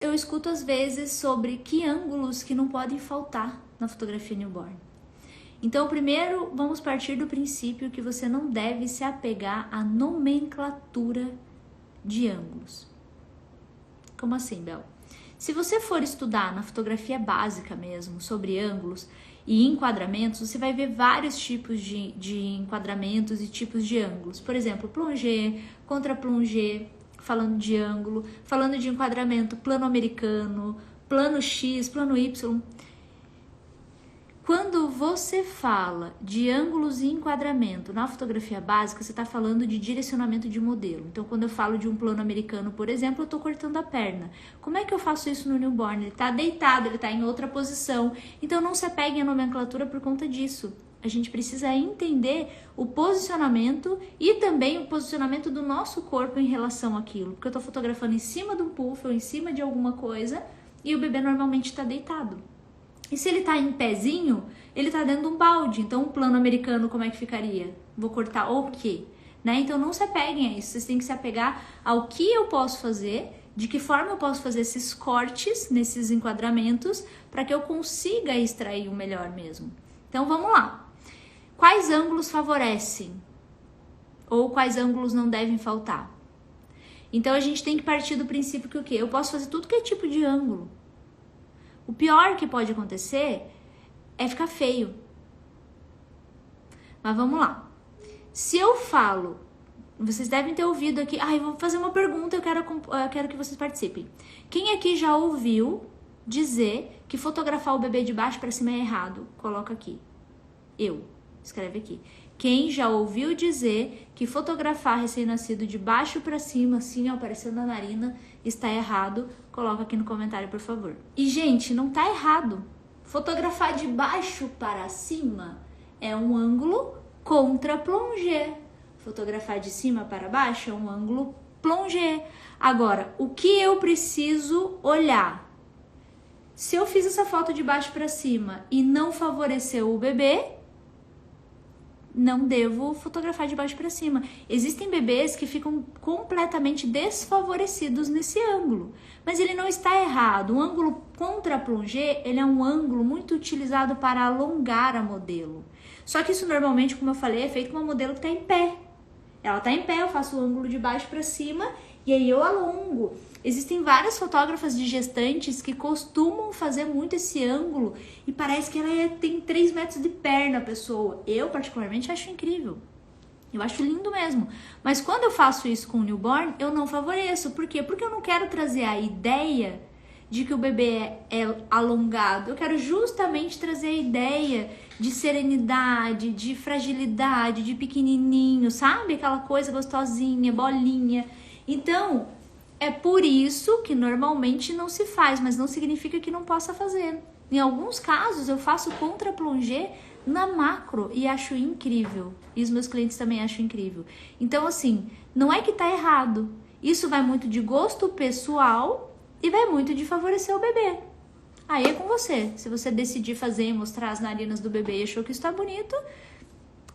Eu escuto às vezes sobre que ângulos que não podem faltar na fotografia newborn. Então, primeiro, vamos partir do princípio que você não deve se apegar à nomenclatura de ângulos. Como assim, Bel? Se você for estudar na fotografia básica mesmo, sobre ângulos e enquadramentos, você vai ver vários tipos de enquadramentos e tipos de ângulos. Por exemplo, plongé, contra-plongé, falando de ângulo, falando de enquadramento, plano americano, plano X, plano Y. Quando você fala de ângulos e enquadramento na fotografia básica, você está falando de direcionamento de modelo. Então, quando eu falo de um plano americano, por exemplo, eu estou cortando a perna. Como é que eu faço isso no newborn? Ele está deitado, ele está em outra posição. Então, não se apeguem à nomenclatura por conta disso. A gente precisa entender o posicionamento e também o posicionamento do nosso corpo em relação àquilo. Porque eu estou fotografando em cima de um puff ou em cima de alguma coisa e o bebê normalmente está deitado. E se ele está em pezinho, ele está dentro de um balde. Então, o plano americano, como é que ficaria? Vou cortar o quê? Né? Então, não se apeguem a isso. Vocês têm que se apegar ao que eu posso fazer, de que forma eu posso fazer esses cortes nesses enquadramentos para que eu consiga extrair o melhor mesmo. Então, vamos lá. Quais ângulos favorecem? Ou quais ângulos não devem faltar? Então, a gente tem que partir do princípio que o quê? Eu posso fazer tudo que é tipo de ângulo. O pior que pode acontecer é ficar feio. Mas vamos lá. Se eu falo, vocês devem ter ouvido aqui, eu vou fazer uma pergunta, eu quero que vocês participem. Quem aqui já ouviu dizer que fotografar o bebê de baixo para cima é errado? Coloca aqui. Eu. Escreve aqui. Quem já ouviu dizer que fotografar recém-nascido de baixo para cima, assim, aparecendo a narina, está errado? Coloca aqui no comentário, por favor. E, gente, não tá errado. Fotografar de baixo para cima é um ângulo contra-plongé. Fotografar de cima para baixo é um ângulo plongé. Agora, o que eu preciso olhar? Se eu fiz essa foto de baixo para cima e não favoreceu o bebê, não devo fotografar de baixo para cima. Existem bebês que ficam completamente desfavorecidos nesse ângulo, mas ele não está errado. O ângulo contra-plongé, ele é um ângulo muito utilizado para alongar a modelo. Só que isso normalmente, como eu falei, é feito com uma modelo que está em pé. Ela está em pé, eu faço o ângulo de baixo para cima e aí eu alongo. Existem várias fotógrafas de gestantes que costumam fazer muito esse ângulo e parece que ela tem 3 metros de perna a pessoa. Eu, particularmente, acho incrível. Eu acho lindo mesmo. Mas quando eu faço isso com o newborn, eu não favoreço. Por quê? Porque eu não quero trazer a ideia de que o bebê é alongado. Eu quero justamente trazer a ideia de serenidade, de fragilidade, de pequenininho, sabe? Aquela coisa gostosinha, bolinha. Então, é por isso que normalmente não se faz, mas não significa que não possa fazer. Em alguns casos, eu faço contra-plongé na macro e acho incrível. E os meus clientes também acham incrível. Então, assim, não é que tá errado. Isso vai muito de gosto pessoal e vai muito de favorecer o bebê. Aí é com você. Se você decidir fazer e mostrar as narinas do bebê e achou que isso tá bonito,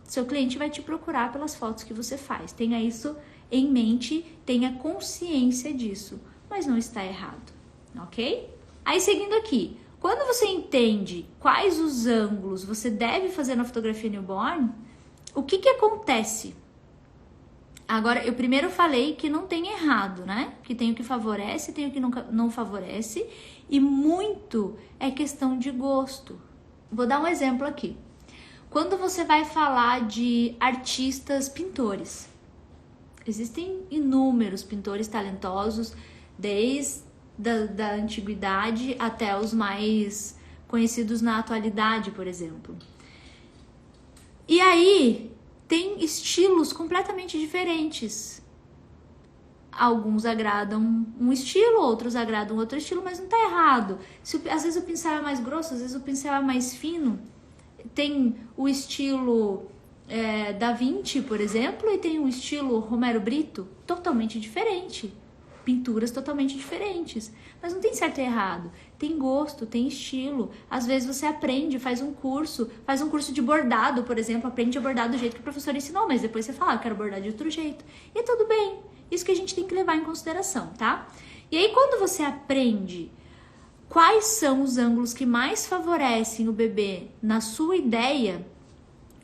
seu cliente vai te procurar pelas fotos que você faz. Tenha isso em mente, tenha consciência disso, mas não está errado, ok? Aí, seguindo aqui, quando você entende quais os ângulos você deve fazer na fotografia newborn, o que acontece? Agora, eu primeiro falei que não tem errado, né? Que tem o que favorece, tem o que não favorece, e muito é questão de gosto. Vou dar um exemplo aqui. Quando você vai falar de artistas pintores, existem inúmeros pintores talentosos, desde da antiguidade até os mais conhecidos na atualidade, por exemplo. E aí, tem estilos completamente diferentes. Alguns agradam um estilo, outros agradam outro estilo, mas não tá errado. Às vezes o pincel é mais grosso, às vezes o pincel é mais fino. Tem o estilo Da Vinci, por exemplo, e tem um estilo Romero Brito totalmente diferente. Pinturas totalmente diferentes. Mas não tem certo e errado. Tem gosto, tem estilo. Às vezes você aprende, faz um curso de bordado, por exemplo, aprende a bordar do jeito que o professor ensinou, mas depois você fala, eu quero bordar de outro jeito. E tudo bem. Isso que a gente tem que levar em consideração, tá? E aí, quando você aprende quais são os ângulos que mais favorecem o bebê na sua ideia,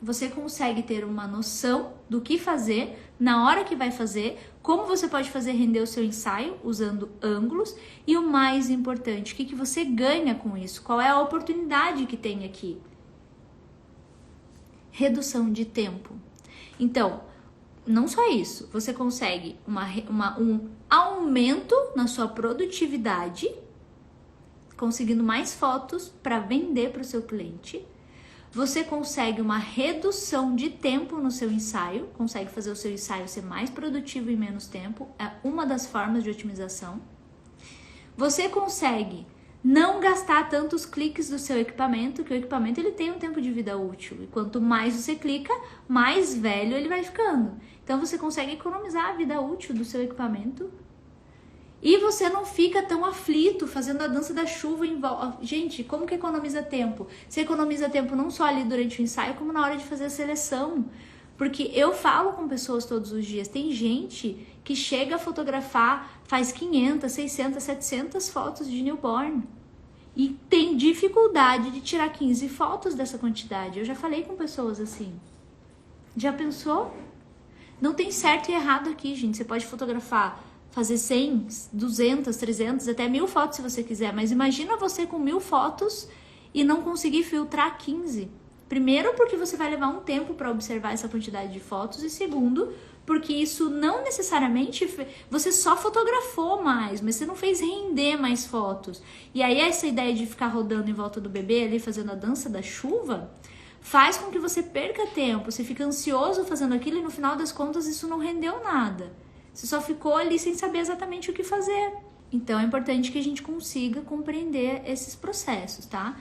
você consegue ter uma noção do que fazer, na hora que vai fazer, como você pode fazer render o seu ensaio usando ângulos e o mais importante, o que você ganha com isso, qual é a oportunidade que tem aqui. Redução de tempo. Então, não só isso, você consegue um aumento na sua produtividade, conseguindo mais fotos para vender para o seu cliente. Você consegue uma redução de tempo no seu ensaio, consegue fazer o seu ensaio ser mais produtivo em menos tempo, é uma das formas de otimização. Você consegue não gastar tantos cliques do seu equipamento, que o equipamento ele tem um tempo de vida útil, e quanto mais você clica, mais velho ele vai ficando. Então você consegue economizar a vida útil do seu equipamento. E você não fica tão aflito fazendo a dança da chuva em volta. Gente, como que economiza tempo? Você economiza tempo não só ali durante o ensaio, como na hora de fazer a seleção. Porque eu falo com pessoas todos os dias. Tem gente que chega a fotografar, faz 500, 600, 700 fotos de newborn. E tem dificuldade de tirar 15 fotos dessa quantidade. Eu já falei com pessoas assim. Já pensou? Não tem certo e errado aqui, gente. Você pode fotografar, fazer 100, 200, 300, até 1000 fotos se você quiser. Mas imagina você com 1000 fotos e não conseguir filtrar 15. Primeiro, porque você vai levar um tempo para observar essa quantidade de fotos. E segundo, porque isso não necessariamente... Você só fotografou mais, mas você não fez render mais fotos. E aí essa ideia de ficar rodando em volta do bebê ali, fazendo a dança da chuva, faz com que você perca tempo. Você fica ansioso fazendo aquilo e no final das contas isso não rendeu nada. Você só ficou ali sem saber exatamente o que fazer. Então é importante que a gente consiga compreender esses processos, tá?